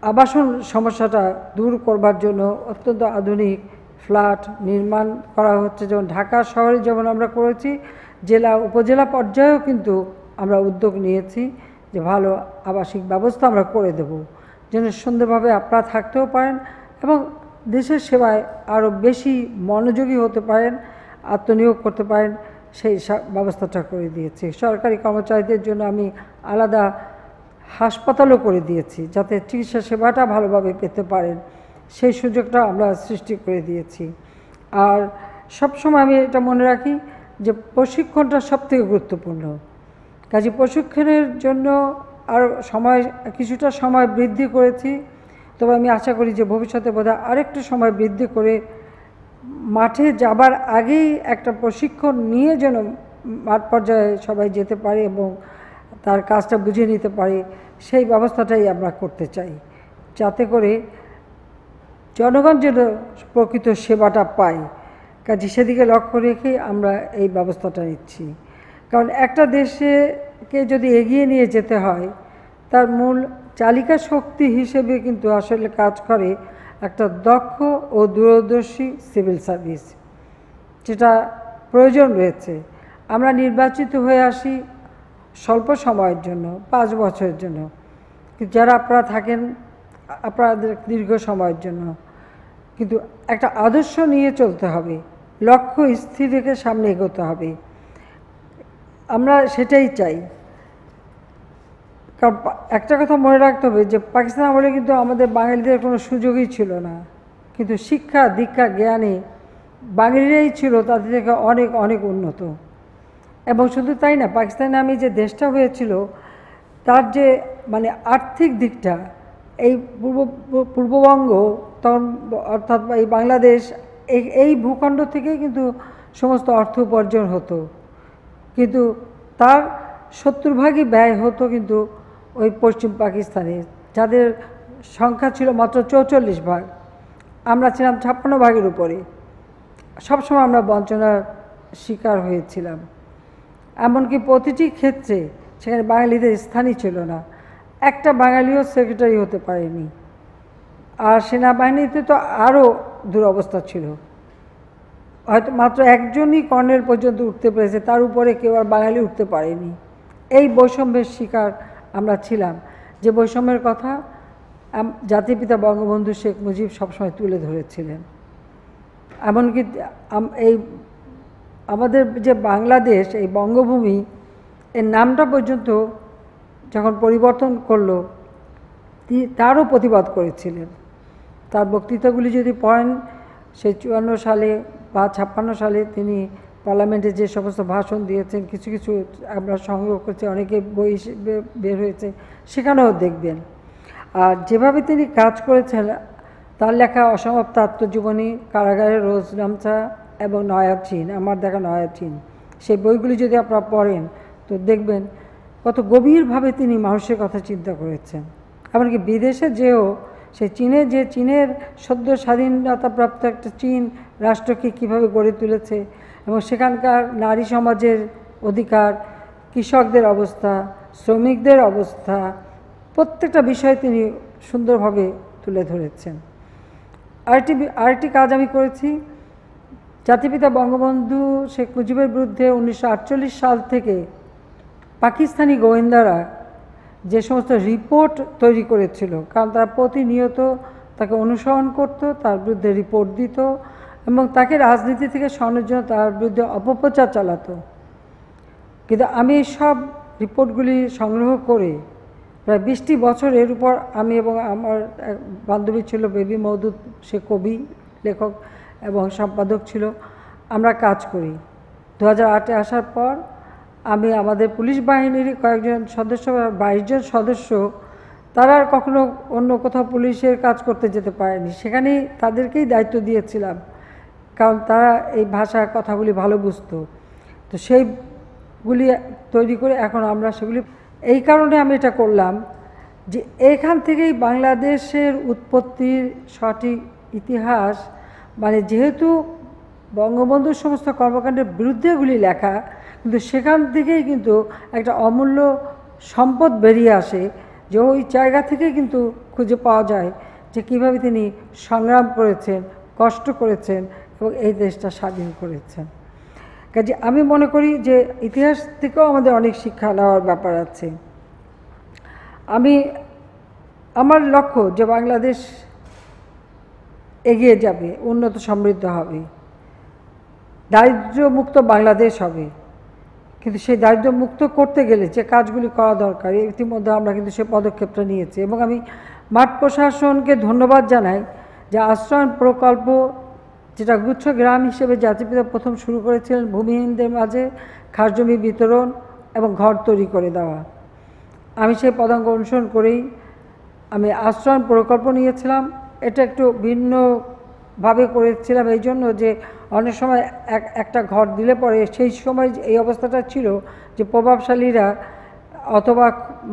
আবাসন সমস্যাটা দূর করবার জন্য অত্যন্ত আধুনিক ফ্ল্যাট নির্মাণ করা হচ্ছে, যেমন ঢাকা শহরে যেমন আমরা করেছি, জেলা উপজেলা পর্যায়েও কিন্তু আমরা উদ্যোগ নিয়েছি যে ভালো আবাসিক ব্যবস্থা আমরা করে দেব, যেন সুন্দরভাবে আপনারা থাকতেও পারেন এবং দেশের সেবায় আরও বেশি মনোযোগী হতে পারেন, আত্মনিয়োগ করতে পারেন, সেই ব্যবস্থাটা করে দিয়েছি। সরকারি কর্মচারীদের জন্য আমি আলাদা হাসপাতালও করে দিয়েছি যাতে চিকিৎসা সেবাটা ভালোভাবে পেতে পারেন, সেই সুযোগটা আমরা সৃষ্টি করে দিয়েছি। আর সবসময় আমি এটা মনে রাখি যে প্রশিক্ষণটা সবথেকে গুরুত্বপূর্ণ। কাজে প্রশিক্ষণের জন্য আর কিছুটা সময় বৃদ্ধি করেছি, তবে আমি আশা করি যে ভবিষ্যতে বোধহয় আরেকটু সময় বৃদ্ধি করে মাঠে যাবার আগেই একটা প্রশিক্ষণ নিয়ে যেন মাঠ পর্যায়ে সবাই যেতে পারে এবং তার কাজটা বুঝে নিতে পারে, সেই ব্যবস্থাটাই আমরা করতে চাই, যাতে করে জনগণ যেন প্রকৃত সেবাটা পায়। কাজে সেদিকে লক্ষ্য রেখেই আমরা এই ব্যবস্থাটা নিচ্ছি। কারণ একটা দেশকে যদি এগিয়ে নিয়ে যেতে হয় তার মূল চালিকা শক্তি হিসেবে কিন্তু আসলে কাজ করে একটা দক্ষ ও দূরদর্শী সিভিল সার্ভিস, যেটা প্রয়োজন রয়েছে। আমরা নির্বাচিত হয়ে আসি স্বল্প সময়ের জন্য, 5 বছরের জন্য, কিন্তু যারা আপনারা থাকেন আপনাদের দীর্ঘ সময়ের জন্য, কিন্তু একটা আদর্শ নিয়ে চলতে হবে, লক্ষ্য স্থির রেখে সামনে এগোতে হবে। আমরা সেটাই চাই। কারণ একটা কথা মনে রাখতে হবে যে পাকিস্তান আমলে কিন্তু আমাদের বাঙালিদের কোনো সুযোগই ছিল না, কিন্তু শিক্ষা দীক্ষা জ্ঞানে বাঙালিরাই ছিল তাদের থেকে অনেক অনেক উন্নত। এবং শুধু তাই না, পাকিস্তান নামে যে দেশটা হয়েছিল তার যে মানে আর্থিক দিকটা, এই পূর্ববঙ্গ তখন অর্থাৎ এই বাংলাদেশ এই ভূখণ্ড থেকেই কিন্তু সমস্ত অর্থ উপার্জন হতো, কিন্তু তার 70 ভাগই ব্যয় হতো কিন্তু ওই পশ্চিম পাকিস্তানে, যাদের সংখ্যা ছিল মাত্র 44 ভাগ। আমরা ছিলাম 56 ভাগের উপরে। সবসময় আমরা বঞ্চনার শিকার হয়েছিলাম। এমনকি প্রতিটি ক্ষেত্রে সেখানে বাঙালিদের স্থানই ছিল না, একটা বাঙালিও সেক্রেটারি হতে পারেনি। আর সেনাবাহিনীতে তো আরও দুরবস্থা ছিল, হয়তো মাত্র একজনই কর্নেল পর্যন্ত উঠতে পেরেছে, তার উপরে কেউ আর বাঙালি উঠতে পারেনি। এই বৈষম্যের শিকার আমরা ছিলাম, যে বৈষম্যের কথা জাতিপিতা বঙ্গবন্ধু শেখ মুজিব সবসময় তুলে ধরেছিলেন। এমনকি এই আমাদের যে বাংলাদেশ, এই বঙ্গভূমি, এর নামটা পর্যন্ত যখন পরিবর্তন করলো তারও প্রতিবাদ করেছিলেন। তার বক্তৃতাগুলি যদি পড়েন, সেই 54 সালে বা 56 সালে তিনি পার্লামেন্টে যে সমস্ত ভাষণ দিয়েছেন, কিছু কিছু আমরা সংগ্রহ করছি, অনেকে বই বের হয়েছে, সেখানেও দেখবেন। আর যেভাবে তিনি কাজ করেছেন, তার লেখা অসমাপ্ত আত্মজীবনী, কারাগারের রোজনামচা এবং নয়া চীন, আমার দেখা নয়া চীন, সেই বইগুলি যদি আপনারা পড়েন তো দেখবেন কত গভীরভাবে তিনি মানুষের কথা চিন্তা করেছেন। এমনকি বিদেশে যেও সেই চীনের সদ্য স্বাধীনতাপ্রাপ্ত একটা চীন রাষ্ট্রকে কীভাবে গড়ে তুলেছে এবং সেখানকার নারী সমাজের অধিকার, কৃষকদের অবস্থা, শ্রমিকদের অবস্থা, প্রত্যেকটা বিষয় তিনি সুন্দরভাবে তুলে ধরেছেন। আরেকটি কাজ আমি করেছি, জাতিপিতা বঙ্গবন্ধু শেখ মুজিবের বিরুদ্ধে 1948 সাল থেকে পাকিস্তানি গোয়েন্দারা যে সমস্ত রিপোর্ট তৈরি করেছিল, কারণ তারা প্রতিনিয়ত তাকে অনুসরণ করত, তার বিরুদ্ধে রিপোর্ট দিত এবং তাকে রাজনীতি থেকে সরানোর জন্য তার বিরুদ্ধে অপপ্রচার চালাতো। কিন্তু আমি সব রিপোর্টগুলি সংগ্রহ করে প্রায় 20টি বছর এর উপর আমি এবং আমার এক বান্ধবী ছিল বেবি মওদুদ, সে কবি, লেখক এবং সম্পাদক ছিল, আমরা কাজ করি। 2008-এ আসার পর আমি আমাদের পুলিশ বাহিনীর কয়েকজন সদস্য, 22 জন সদস্য, তারা আর কখনো অন্য কোথাও পুলিশের কাজ করতে যেতে পারেনি, সেখানেই তাদেরকেই দায়িত্ব দিয়েছিলাম, কারণ তারা এই ভাষার কথাগুলি ভালো বুঝতো। তো সেইগুলি তৈরি করে এখন আমরা সেগুলি, এই কারণে আমি এটা করলাম যে এখান থেকেই বাংলাদেশের উৎপত্তির সঠিক ইতিহাস, মানে যেহেতু বঙ্গবন্ধুর সমস্ত কর্মকাণ্ডের বিরুদ্ধে এগুলি লেখা, কিন্তু সেখান থেকেই কিন্তু একটা অমূল্য সম্পদ বেরিয়ে আসে, যে ওই জায়গা থেকেই কিন্তু খুঁজে পাওয়া যায় যে কীভাবে তিনি সংগ্রাম করেছেন, কষ্ট করেছেন এবং এই দেশটা স্বাধীন করেছেন। কাজে আমি মনে করি যে ইতিহাস থেকেও আমাদের অনেক শিক্ষা নেওয়ার ব্যাপার আছে। আমার লক্ষ্য যে বাংলাদেশ এগিয়ে যাবে, উন্নত সমৃদ্ধ হবে, দারিদ্র্যমুক্ত বাংলাদেশ হবে। কিন্তু সেই দারিদ্র্যমুক্ত করতে গেলে যে কাজগুলি করা দরকার, ইতিমধ্যে আমরা কিন্তু সেই পদক্ষেপটা নিয়েছি। এবং আমি মাঠ প্রশাসনকে ধন্যবাদ জানাই যে আশ্রয়ণ প্রকল্প, যেটা গুচ্ছ গ্রাম হিসেবে জাতিপিতা প্রথম শুরু করেছিলেন, ভূমিহীনদের মাঝে খাস জমি বিতরণ এবং ঘর তৈরি করে দেওয়া। আমি সেই পদাঙ্ক অনুসরণ করেই আমি আশ্রয়ণ প্রকল্প নিয়েছিলাম। এটা একটু ভিন্নভাবে করেছিলাম এই জন্য যে অনেক সময় একটা ঘর দিলে পরে সেই সময় এই অবস্থাটা ছিল যে প্রভাবশালীরা অথবা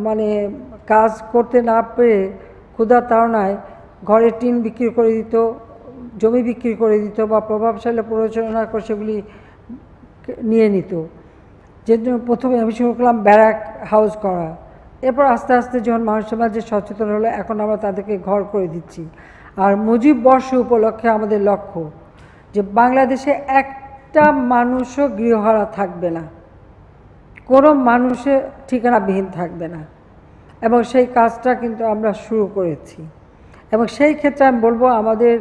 মানে কাজ করতে না পেরে ক্ষুধার তাড়নায় ঘরের টিন বিক্রি করে দিত, জমি বিক্রি করে দিত, বা প্রভাবশালী প্ররোচনা করে সেগুলি নিয়ে নিত। যে জন্য প্রথমে আমি শুরু করলাম ব্যারাক হাউস করা। এরপর আস্তে আস্তে যখন মানুষের মাঝে সচেতন হলো, এখন আমরা তাদেরকে ঘর করে দিচ্ছি। আর মুজিব বর্ষ উপলক্ষে আমাদের লক্ষ্য যে বাংলাদেশে একটা মানুষও গৃহহারা থাকবে না, কোনো মানুষের ঠিকানাবিহীন থাকবে না, এবং সেই কাজটা কিন্তু আমরা শুরু করেছি। এবং সেই ক্ষেত্রে আমি বলবো আমাদের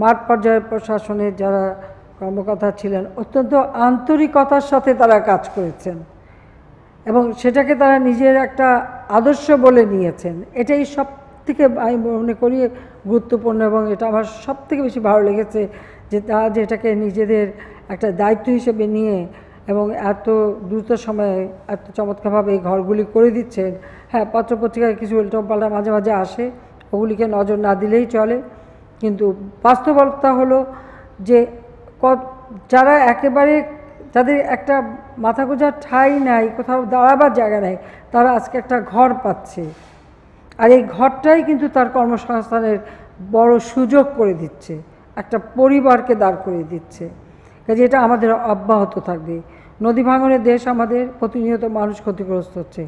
মাঠ পর্যায়ের প্রশাসনের যারা কর্মকর্তা ছিলেন অত্যন্ত আন্তরিকতার সাথে তারা কাজ করেছেন এবং সেটাকে তারা নিজের একটা আদর্শ বলে নিয়েছেন। এটাই সবথেকে আমি মনে করি গুরুত্বপূর্ণ এবং এটা আমার সবথেকে বেশি ভালো লেগেছে যে তারা যে এটাকে নিজেদের একটা দায়িত্ব হিসেবে নিয়ে এবং এত দ্রুত সময়ে এত চমৎকারভাবে এই ঘরগুলি করে দিচ্ছেন। হ্যাঁ, পত্রপত্রিকায় কিছু উল্টোপাল্টা মাঝে মাঝে আসে, ওগুলিকে নজর না দিলেই চলে, কিন্তু বাস্তবতা হলো যে যারা একেবারে যাদের একটা মাথা গোঁজার ঠাঁই নাই, কোথাও দাঁড়াবার জায়গা নেই, তারা আজকে একটা ঘর পাচ্ছে। আর এই ঘরটাই কিন্তু তার কর্মসংস্থানের বড় সুযোগ করে দিচ্ছে, একটা পরিবারকে দাঁড় করিয়ে দিচ্ছে। কাজে এটা আমাদের অব্যাহত থাকবে। নদী ভাঙনের দেশ আমাদের, প্রতিনিয়ত মানুষ ক্ষতিগ্রস্ত হচ্ছে,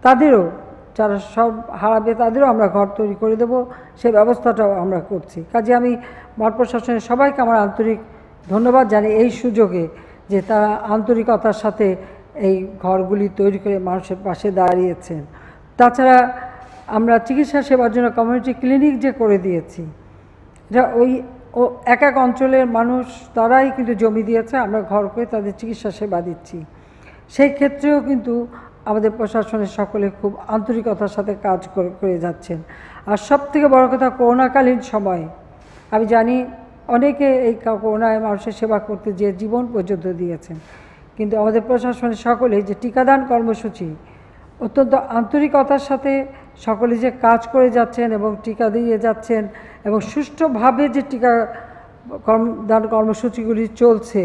তাদেরও যারা সব হারাবে তাদেরও আমরা ঘর তৈরি করে দেব, সে ব্যবস্থাটাও আমরা করছি। কাজে আমি মঠ প্রশাসনের সবাইকে আমার আন্তরিক ধন্যবাদ জানাই এই সুযোগে যে তারা আন্তরিকতার সাথে এই ঘরগুলি তৈরি করে মানুষের পাশে দাঁড়িয়েছেন। তাছাড়া আমরা চিকিৎসা সেবার জন্য কমিউনিটি ক্লিনিক যে করে দিয়েছি, এটা ওই এক এক অঞ্চলের মানুষ তারাই কিন্তু জমি দিয়েছে, আমরা ঘর করে তাদের চিকিৎসা সেবা দিচ্ছি। সেই ক্ষেত্রেও কিন্তু আমাদের প্রশাসনের সকলে খুব আন্তরিকতার সাথে কাজ করে যাচ্ছেন। আর সবথেকে বড় কথা, করোনাকালীন সময় আমি জানি অনেকে এই করোনায় মানুষের সেবা করতে যে জীবন পর্যন্ত দিয়েছেন, কিন্তু আমাদের প্রশাসনের সকলে যে টিকাদান কর্মসূচি অত্যন্ত আন্তরিকতার সাথে সকলে যে কাজ করে যাচ্ছেন এবং টিকা দিয়ে যাচ্ছেন এবং সুষ্ঠুভাবে যে টিকা দান কর্মসূচিগুলি চলছে,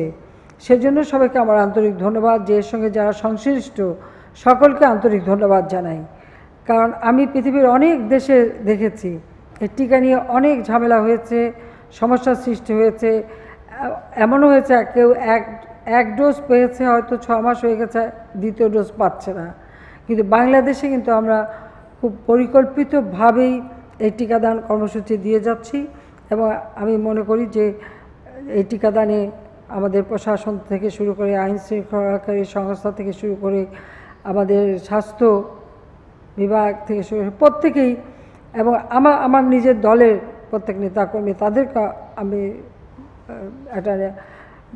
সেজন্য সবাইকে আমার আন্তরিক ধন্যবাদ। যে এর সঙ্গে যারা সংশ্লিষ্ট সকলকে আন্তরিক ধন্যবাদ জানাই। কারণ আমি পৃথিবীর অনেক দেশে দেখেছি এই টিকা নিয়ে অনেক ঝামেলা হয়েছে, সমস্যার সৃষ্টি হয়েছে, এমনও হয়েছে কেউ এক ডোজ পেয়েছে, হয়তো 6 মাস হয়ে গেছে, দ্বিতীয় ডোজ পাচ্ছে না। কিন্তু বাংলাদেশে কিন্তু আমরা খুব পরিকল্পিতভাবেই এই টিকাদান কর্মসূচি দিয়ে যাচ্ছি এবং আমি মনে করি যে এই টিকাদানে আমাদের প্রশাসন থেকে শুরু করে, আইন শৃঙ্খলাকারী সংস্থা থেকে শুরু করে, আমাদের স্বাস্থ্য বিভাগ থেকে শুরু করে প্রত্যেকেই, এবং আমার নিজের দলের প্রত্যেক নেতাকর্মী, তাদেরকে আমি একটা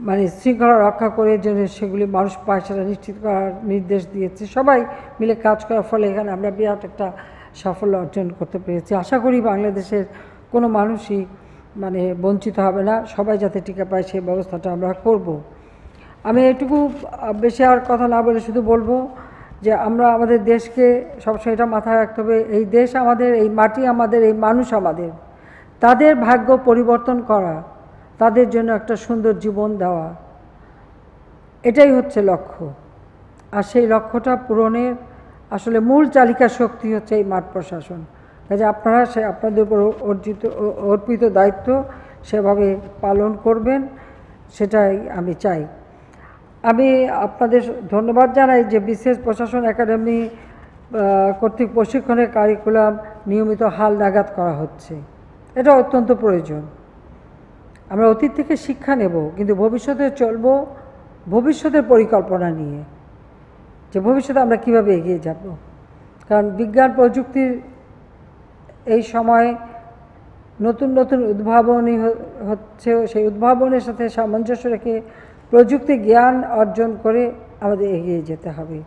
মানে শৃঙ্খলা রক্ষা করে যেন সেগুলি মানুষ পায় সেটা নিশ্চিত করার নির্দেশ দিয়েছি। সবাই মিলে কাজ করার ফলে এখানে আমরা বিরাট একটা সাফল্য অর্জন করতে পেরেছি। আশা করি বাংলাদেশের কোনো মানুষই মানে বঞ্চিত হবে না, সবাই যাতে টিকা পায় সেই ব্যবস্থাটা আমরা করব। আমি এটুকু বেশি আর কথা না বলে শুধু বলবো যে আমরা আমাদের দেশকে সবসময় এটা মাথায় রাখতে হবে, এই দেশ আমাদের, এই মাটি আমাদের, এই মানুষ আমাদের, তাদের ভাগ্য পরিবর্তন করা, তাদের জন্য একটা সুন্দর জীবন দেওয়া, এটাই হচ্ছে লক্ষ্য। আর সেই লক্ষ্যটা পূরণের আসলে মূল চালিকা শক্তি হচ্ছে এই মাঠ প্রশাসন। কাজে আপনারা আপনাদের উপর অর্পিত দায়িত্ব সেভাবে পালন করবেন, সেটাই আমি চাই। আমি আপনাদের ধন্যবাদ জানাই যে বিশেষ প্রশাসন একাডেমি কর্তৃক প্রশিক্ষণের কারিকুলাম নিয়মিত হালনাগাদ করা হচ্ছে, এটা অত্যন্ত প্রয়োজন। আমরা অতীত থেকে শিক্ষা নেব, কিন্তু ভবিষ্যতে চলব ভবিষ্যতের পরিকল্পনা নিয়ে, যে ভবিষ্যতে আমরা কিভাবে এগিয়ে যাব। কারণ বিজ্ঞান প্রযুক্তির এই সময় নতুন নতুন উদ্ভাবনী হচ্ছে, সেই উদ্ভাবনের সাথে সামঞ্জস্য রেখে প্রযুক্তি জ্ঞান অর্জন করে আমাদের এগিয়ে যেতে হবে।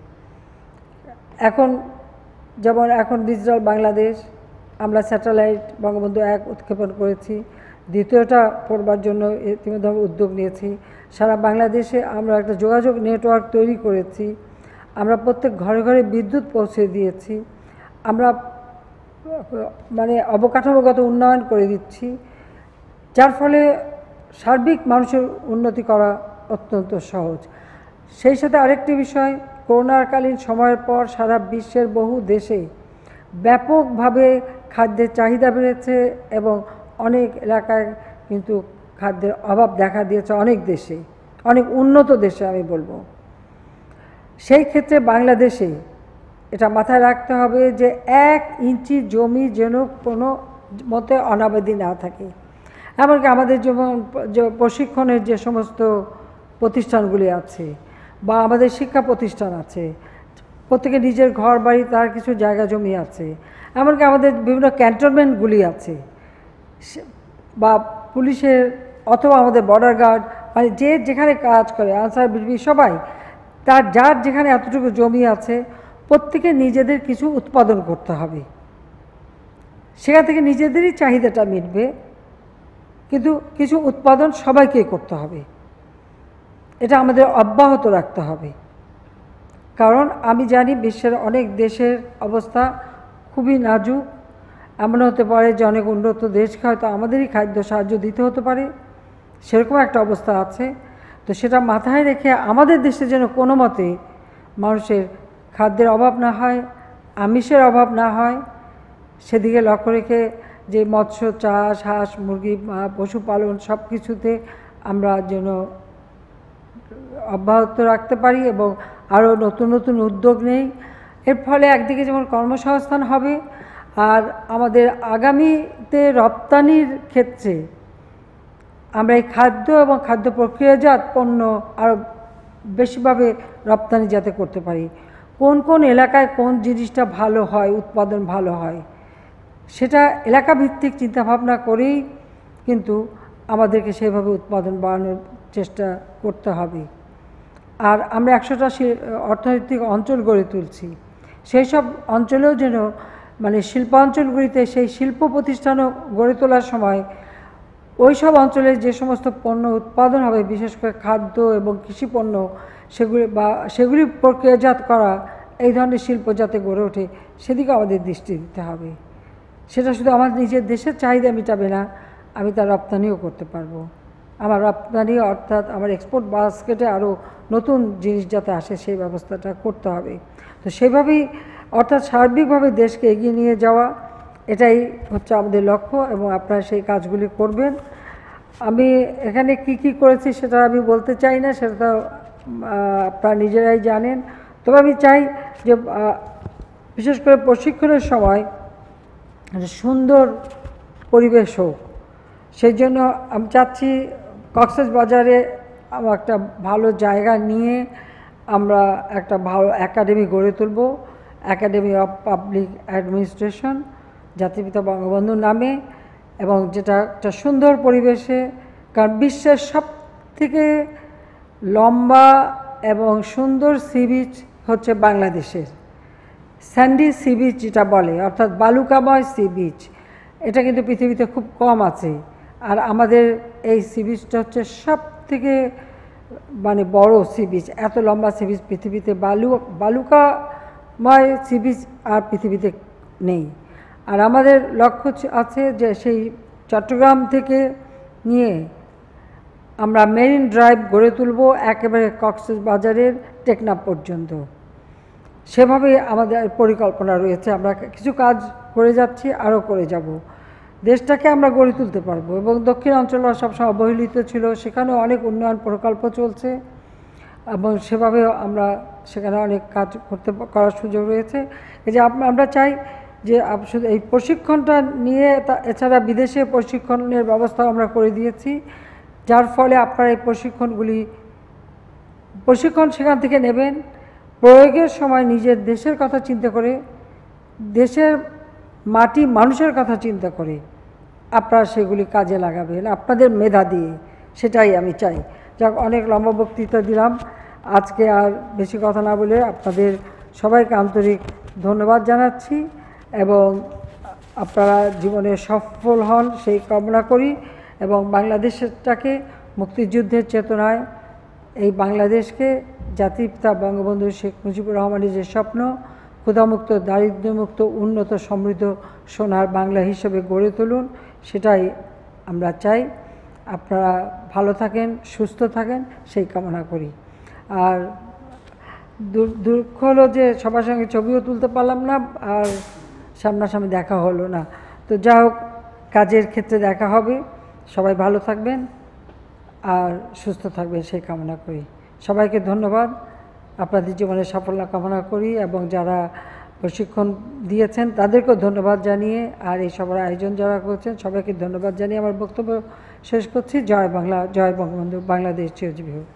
এখন ডিজিটাল বাংলাদেশ, আমরা স্যাটেলাইট বঙ্গবন্ধু 1 উৎক্ষেপণ করেছি, দ্বিতীয়টা করবার জন্য ইতিমধ্যে উদ্যোগ নিয়েছি। সারা বাংলাদেশে আমরা একটা যোগাযোগ নেটওয়ার্ক তৈরি করেছি, আমরা প্রত্যেক ঘরে ঘরে বিদ্যুৎ পৌঁছে দিয়েছি, আমরা মানে অবকাঠামোগত উন্নয়ন করে দিচ্ছি, যার ফলে সার্বিক মানুষের উন্নতি করা অত্যন্ত সহজ। সেই সাথে আরেকটি বিষয়, করোনাকালীন সময়ের পর সারা বিশ্বের বহু দেশে ব্যাপকভাবে খাদ্যের চাহিদা বেড়েছে এবং অনেক এলাকায় কিন্তু খাদ্যের অভাব দেখা দিয়েছে, অনেক দেশে, অনেক উন্নত দেশে আমি বলবো। সেই ক্ষেত্রে বাংলাদেশে এটা মাথায় রাখতে হবে যে 1 ইঞ্চি জমি যেন কোনো মতে অনাবাদি না থাকে। এমনকি আমাদের যেমন প্রশিক্ষণের যে সমস্ত প্রতিষ্ঠানগুলি আছে বা আমাদের শিক্ষা প্রতিষ্ঠান আছে, প্রত্যেকে নিজের ঘর বাড়ি তার কিছু জায়গা জমি আছে, এমনকি আমাদের বিভিন্ন ক্যান্টনমেন্টগুলি আছে বা পুলিশের অথবা আমাদের বর্ডার গার্ড, মানে যে যেখানে কাজ করে, আনসার বিজিবি, সবাই যার যেখানে এতটুকু জমি আছে প্রত্যেকে নিজেদের কিছু উৎপাদন করতে হবে। সেখান থেকে নিজেদেরই চাহিদাটা মিটবে, কিন্তু কিছু উৎপাদন সবাইকেই করতে হবে, এটা আমাদের অব্যাহত রাখতে হবে। কারণ আমি জানি বিশ্বের অনেক দেশের অবস্থা খুবই নাজুক, এমন হতে পারে যে অনেক উন্নত দেশকে হয়তো আমাদেরই খাদ্য সাহায্য দিতে হতে পারে, সেরকম একটা অবস্থা আছে। তো সেটা মাথায় রেখে আমাদের দেশে যেন কোনো মতে মানুষের খাদ্যের অভাব না হয়, আমিষের অভাব না হয়, সেদিকে লক্ষ্য রেখে যে মৎস্য চাষ, হাঁস মুরগি পশুপালন সব কিছুতে আমরা যেন অব্যাহত রাখতে পারি এবং আরও নতুন নতুন উদ্যোগ নেই। এর ফলে একদিকে যেমন কর্মসংস্থান হবে, আর আমাদের আগামীতে রপ্তানির ক্ষেত্রে আমরা এই খাদ্য এবং খাদ্য প্রক্রিয়াজাত পণ্য আরও বেশিভাবে রপ্তানি যাতে করতে পারি। কোন কোন এলাকায় কোন জিনিসটা ভালো হয়, উৎপাদন ভালো হয়, সেটা এলাকাভিত্তিক চিন্তাভাবনা করেই কিন্তু আমাদেরকে সেভাবে উৎপাদন বাড়ানোর চেষ্টা করতে হবে। আর আমরা 100টা অর্থনৈতিক অঞ্চল গড়ে তুলছি, সেই সব অঞ্চলেও যেন মানে শিল্পাঞ্চলগুলিতে সেই শিল্প প্রতিষ্ঠানও গড়ে তোলার সময় ওই সব অঞ্চলে যে সমস্ত পণ্য উৎপাদন হবে, বিশেষ করে খাদ্য এবং কৃষিপণ্য, সেগুলি প্রক্রিয়াজাত করা, এই ধরনের শিল্প যাতে গড়ে ওঠে সেদিকে আমাদের দৃষ্টি দিতে হবে। সেটা শুধু আমার নিজের দেশের চাহিদা মেটাবে না, আমি তার রপ্তানিও করতে পারবো। আমার রপ্তানি অর্থাৎ আমার এক্সপোর্ট বাস্কেটে আরও নতুন জিনিস যাতে আসে সেই ব্যবস্থাটা করতে হবে। তো সেইভাবেই অর্থাৎ সার্বিকভাবে দেশকে এগিয়ে নিয়ে যাওয়া, এটাই হচ্ছে আমাদের লক্ষ্য এবং আপনারা সেই কাজগুলি করবেন। আমি এখানে কি কি করেছি সেটা আমি বলতে চাই না, সেটা তো আপনারা নিজেরাই জানেন। তবে আমি চাই যে বিশেষ করে প্রশিক্ষণের সময় সুন্দর পরিবেশ হোক, সেই জন্য আমি চাচ্ছি কক্সবাজারে একটা ভালো জায়গা নিয়ে আমরা একটা ভালো একাডেমি গড়ে তুলব, একাডেমি অফ পাবলিক অ্যাডমিনিস্ট্রেশন, জাতিপিতা বঙ্গবন্ধুর নামে, এবং যেটা একটা সুন্দর পরিবেশে। কারণ বিশ্বের সব থেকে লম্বা এবং সুন্দর সি বিচ হচ্ছে বাংলাদেশের স্যান্ডি সি বিচ যেটা বলে, অর্থাৎ বালুকাময় সি বিচ, এটা কিন্তু পৃথিবীতে খুব কম আছে। আর আমাদের এই সি বিচটা হচ্ছে সব থেকে মানে বড় সি বিচ, এত লম্বা সি বিচ পৃথিবীতে, বালুকাময় সি বিচ আর পৃথিবীতে নেই। আর আমাদের লক্ষ্য আছে যে সেই চট্টগ্রাম থেকে নিয়ে আমরা মেরিন ড্রাইভ গড়ে তুলব একেবারে কক্সবাজারের টেকনাফ পর্যন্ত। সেভাবে আমাদের পরিকল্পনা রয়েছে, আমরা কিছু কাজ করে যাচ্ছি, আরও করে যাব। দেশটাকে আমরা গড়ে তুলতে পারবো। এবং দক্ষিণ অঞ্চলটা সবসময় অবহেলিত ছিল, সেখানেও অনেক উন্নয়ন প্রকল্প চলছে এবং সেভাবেও আমরা সেখানে অনেক কাজ করার সুযোগ রয়েছে। এই যে আমরা চাই যে শুধু এই প্রশিক্ষণটা নিয়ে, এছাড়া বিদেশে প্রশিক্ষণের ব্যবস্থা আমরা করে দিয়েছি, যার ফলে আপনারা এই প্রশিক্ষণ সেখান থেকে নেবেন, প্রয়োগের সময় নিজের দেশের কথা চিন্তা করে, দেশের মাটি মানুষের কথা চিন্তা করে আপনারা সেগুলি কাজে লাগাবেন আপনাদের মেধা দিয়ে, সেটাই আমি চাই। যাক, অনেক লম্বা বক্তৃতা দিলাম, আজকে আর বেশি কথা না বলে আপনাদের সবাইকে আন্তরিক ধন্যবাদ জানাচ্ছি এবং আপনারা জীবনে সফল হন সেই কামনা করি। এবং বাংলাদেশটাকে মুক্তিযুদ্ধের চেতনায়, এই বাংলাদেশকে জাতিপিতা বঙ্গবন্ধু শেখ মুজিবুর রহমানের যে স্বপ্ন, ক্ষুধামুক্ত, দারিদ্র্যমুক্ত, উন্নত, সমৃদ্ধ সোনার বাংলা হিসেবে গড়ে তুলুন, সেটাই আমরা চাই। আপনারা ভালো থাকেন, সুস্থ থাকেন, সেই কামনা করি। আর দুঃখ হলো যে সবার সঙ্গে ছবিও তুলতে পারলাম না, আর সামনাসামনি দেখা হলো না। তো যা হোক, কাজের ক্ষেত্রে দেখা হবে। সবাই ভালো থাকবেন আর সুস্থ থাকবেন সেই কামনা করি। সবাইকে ধন্যবাদ, আপনাদের জীবনে সাফল্য কামনা করি এবং যারা প্রশিক্ষণ দিয়েছেন তাদেরকেও ধন্যবাদ জানিয়ে, আর এই সবার আয়োজন যারা করছেন সবাইকে ধন্যবাদ জানিয়ে আমার বক্তব্য শেষ করছি। জয় বাংলা, জয় বঙ্গবন্ধু, বাংলাদেশ চিরজীবী হোক।